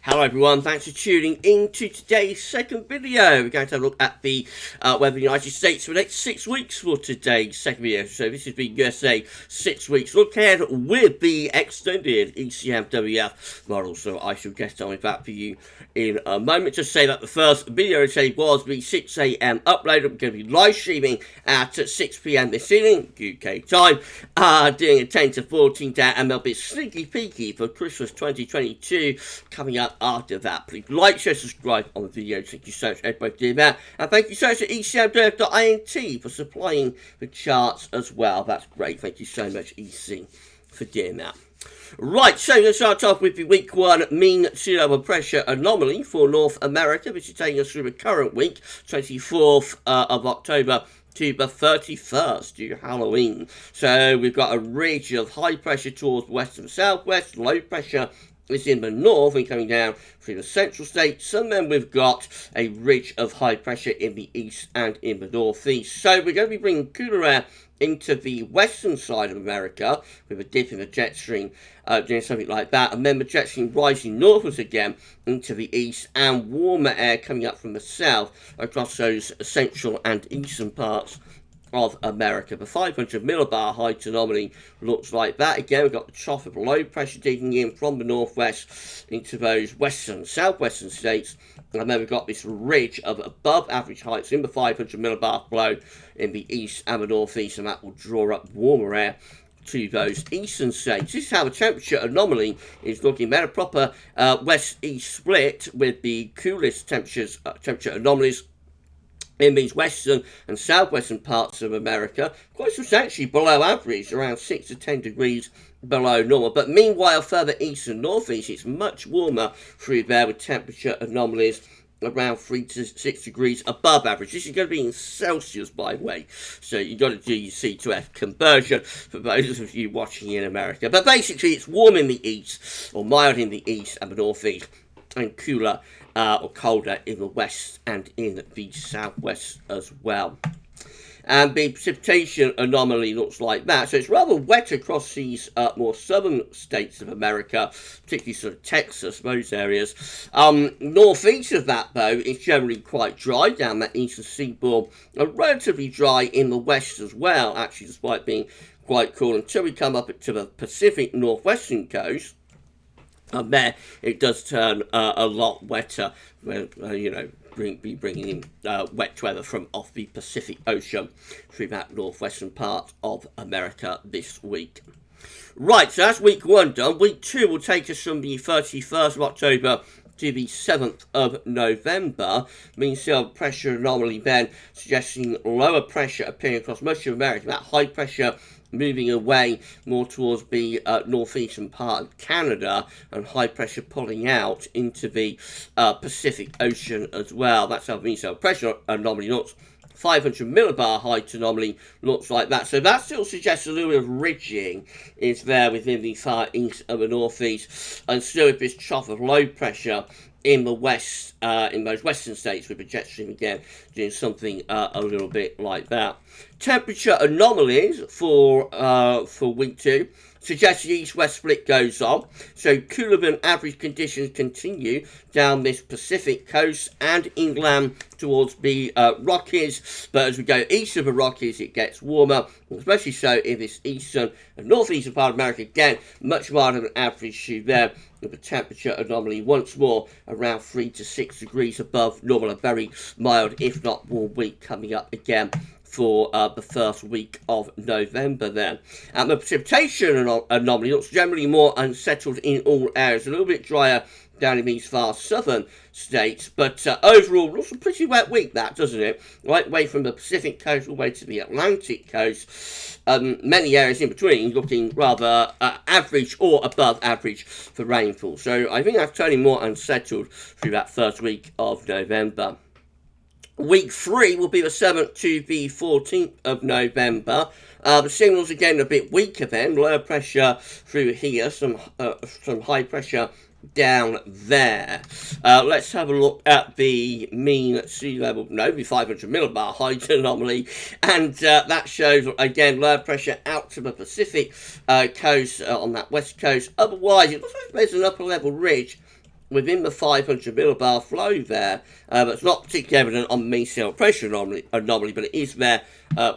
Hello everyone, thanks for tuning in to today's second video. We're going to have a look at the weather in the United States for the next 6 weeks for today's second video. So this has been USA 6 weeks look ahead with the extended ECMWF model. So I shall get on with that for you in a moment. Just say that the first video today was the 6 AM upload. I'm going to be live streaming at 6 PM this evening, UK time, doing a 10 to 14 day, and there'll be sneaky peeky for Christmas 2022 coming up after that. Please like, share, subscribe on the video. Thank you so much everybody for doing that, and thank you so much to ECMWF.int for supplying the charts as well. That's great. Thank you so much, EC, for doing that. Right, so let's start off with the week 1 mean sea level pressure anomaly for North America, which is taking us through the current week, 24th of October to the 31st, to Halloween. So we've got a ridge of high pressure towards west and southwest, low pressure is in the north and coming down through the central states, and then we've got a ridge of high pressure in the east and in the northeast. So we're going to be bringing cooler air into the western side of America with a dip in the jet stream, doing something like that, and then the jet stream rising northwards again into the east, and warmer air coming up from the south across those central and eastern parts of America. The 500 millibar height anomaly looks like that. Again, we've got the trough of low pressure digging in from the northwest into those western, southwestern states, and then we've got this ridge of above average heights in the 500 millibar below in the east and the northeast, and that will draw up warmer air to those eastern states. This is how the temperature anomaly is looking. At a proper west-east split with the coolest temperature anomalies in these western and southwestern parts of America, quite substantially below average, around 6 to 10 degrees below normal. But meanwhile, further east and northeast, it's much warmer through there with temperature anomalies around 3 to 6 degrees above average. This is going to be in Celsius, by the way, so you've got to do your C to F conversion for those of you watching in America. But basically, it's warm in the east, or mild in the east and the northeast, and cooler or colder in the west and in the southwest as well. And the precipitation anomaly looks like that. So it's rather wet across these more southern states of America, particularly sort of Texas, those areas. Northeast of that, though, is generally quite dry down that eastern seaboard, and relatively dry in the west as well, actually, despite being quite cool, until we come up to the Pacific northwestern coast. And there, it does turn a lot wetter when, be bringing in wet weather from off the Pacific Ocean through that northwestern part of America this week. Right, so that's week 1 done. Week 2 will take us from the 31st of October to the 7th of November. Mean sea level pressure anomaly then suggesting lower pressure appearing across most of America. That high pressure moving away more towards the northeastern part of Canada, and high pressure pulling out into the Pacific Ocean as well. That's how the mean sea level pressure anomaly looks. 500 millibar height anomaly looks like that. So that still suggests a little bit of ridging is there within the far east and the northeast, and still with this trough of low pressure in the west, in those western states, with the jet stream again doing something a little bit like that. Temperature anomalies for week 2 suggest the east-west split goes on, so cooler than average conditions continue down this Pacific coast and inland towards the Rockies, but as we go east of the Rockies it gets warmer, especially so in this eastern and northeastern part of America. Again, much milder than average through there, with the temperature anomaly once more around 3 to 6 degrees above normal. A very mild, if not warm week coming up again for the first week of November then. And the precipitation anomaly looks generally more unsettled in all areas, a little bit drier down in these far southern states, but overall looks a pretty wet week, that, doesn't it? Right way from the Pacific coast all the way to the Atlantic coast. Many areas in between looking rather average or above average for rainfall. So I think that's turning more unsettled through that first week of November. Week 3 will be the 7th to the 14th of November. The signals again a bit weaker then. Lower pressure through here, some high pressure down there. Let's have a look at the mean sea level, the 500 millibar height anomaly, and that shows again low pressure out to the Pacific coast on that west coast. Otherwise, it looks like there's an upper level ridge within the 500 millibar flow there, but it's not particularly evident on the mean sea level pressure anomaly, but it is there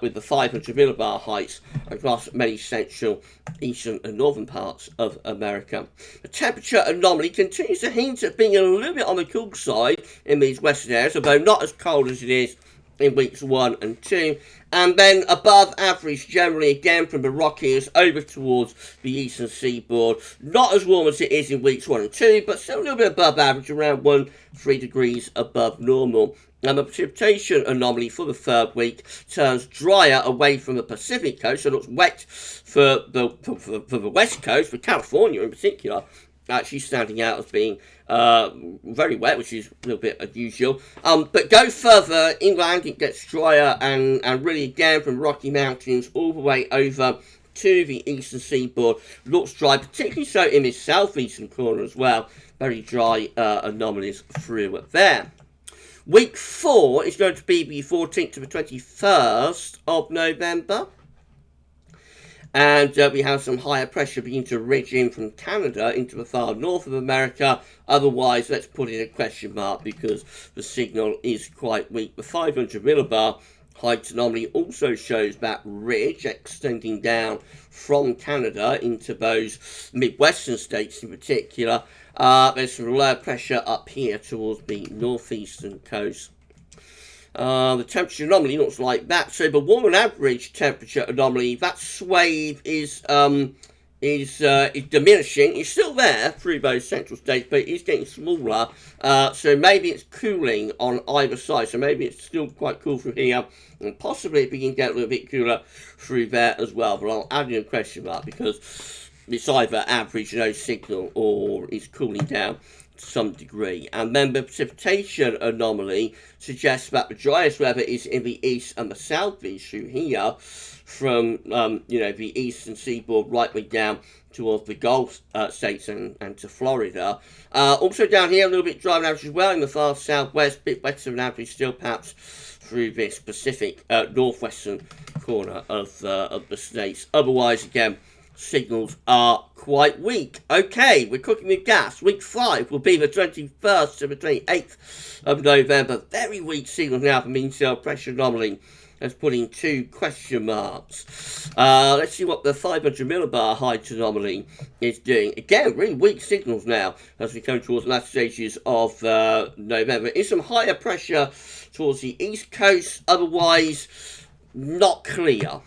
with the 500 millibar heights across many central, eastern and northern parts of America. The temperature anomaly continues to hint at being a little bit on the cool side in these western areas, although not as cold as it is in weeks 1 and 2, and then above average generally again from the Rockies over towards the eastern seaboard. Not as warm as it is in weeks 1 and 2, but still a little bit above average, around 1-3 degrees above normal. And the precipitation anomaly for the third week turns drier away from the Pacific coast, so it looks wet for the west coast, for California in particular, actually standing out as being very wet, which is a little bit unusual. But go further inland, it gets drier, and really again from Rocky Mountains all the way over to the eastern seaboard looks dry, particularly so in this southeastern corner as well. Very dry anomalies through there. Week 4 is going to be the 14th to the 21st of November. And we have some higher pressure beginning to ridge in from Canada into the far north of America. Otherwise, let's put in a question mark because the signal is quite weak. The 500 millibar height anomaly also shows that ridge extending down from Canada into those midwestern states in particular. There's some lower pressure up here towards the northeastern coast. The temperature anomaly looks like that. So the warmer average temperature anomaly, that swathe is diminishing. It's still there through those central states, but it is getting smaller. So maybe it's cooling on either side. So maybe it's still quite cool through here, and possibly it can get a little bit cooler through there as well. But I'll add in a question mark because it's either average, no signal, or it's cooling down to some degree. And then the precipitation anomaly suggests that the driest weather is in the east and the southeast through here, from the eastern seaboard right way down towards the Gulf states and to Florida. Also down here a little bit drier than average as well in the far southwest, a bit wetter than average still perhaps through this Pacific northwestern corner of the states. Otherwise, again, signals are quite weak. Okay, we're cooking with gas. Week 5 will be the 21st to the 28th of November. Very weak signals now for mean sea level pressure anomaly. Let's put in 2 question marks. Let's see what the 500 millibar height anomaly is doing. Again, really weak signals now as we come towards the last stages of November. Is some higher pressure towards the east coast, otherwise not clear.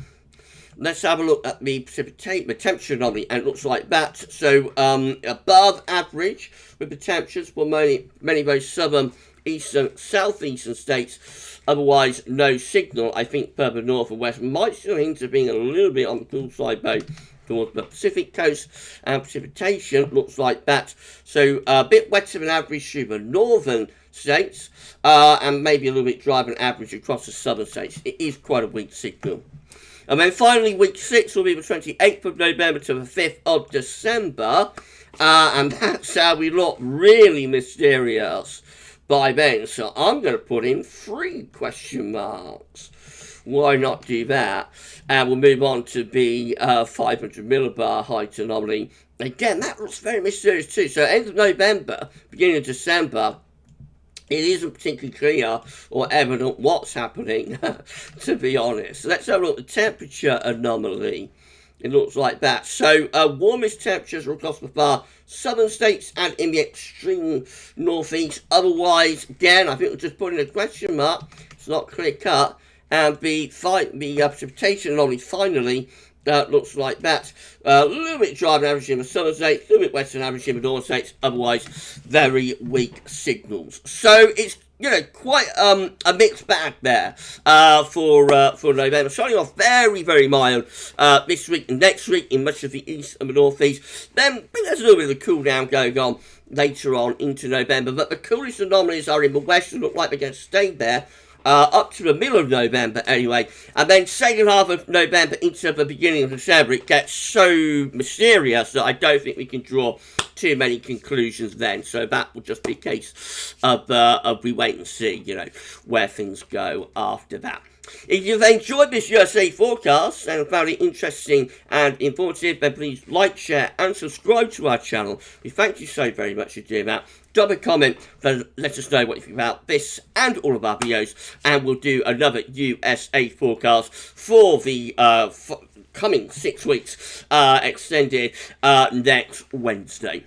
Let's have a look at the temperature anomaly, and it looks like that. So above average with the temperatures for many of those southern, eastern, southeastern states. Otherwise, no signal. I think further north and west might still hint at being a little bit on the cool side, though, towards the Pacific coast, and precipitation looks like that. So a bit wetter than average through the northern states, and maybe a little bit drier than average across the southern states. It is quite a weak signal. And then finally, week 6 will be the 28th of November to the 5th of December. And that's how we look really mysterious by then. So I'm going to put in 3 question marks. Why not do that? And we'll move on to the 500 millibar height anomaly. Again, that looks very mysterious too. So end of November, beginning of December, it isn't particularly clear or evident what's happening, to be honest. Let's have a look at the temperature anomaly. It looks like that. So warmest temperatures are across the far southern states and in the extreme northeast. Otherwise, again, I think we'll just put in a question mark. It's not clear cut. And the precipitation anomaly finally looks like that. A little bit drier than average in the southern states, a little bit wetter than average in the northern states. Otherwise, very weak signals. So it's quite a mixed bag there for November. Starting off very, very mild this week and next week in much of the east and the northeast. Then I think there's a little bit of a cool down going on later on into November. But the coolest anomalies are in the west and look like they're going to stay there. Up to the middle of November anyway, and then second half of November into the beginning of December, it gets so mysterious that I don't think we can draw too many conclusions then. So that will just be a case of we wait and see, where things go after that. If you've enjoyed this USA forecast and found it interesting and informative, then please like, share and subscribe to our channel. We thank you so very much for doing that. Drop a comment to let us know what you think about this and all of our videos, and we'll do another USA forecast for the coming 6 weeks, extended next Wednesday.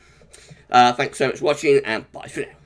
Thanks so much for watching, and bye for now.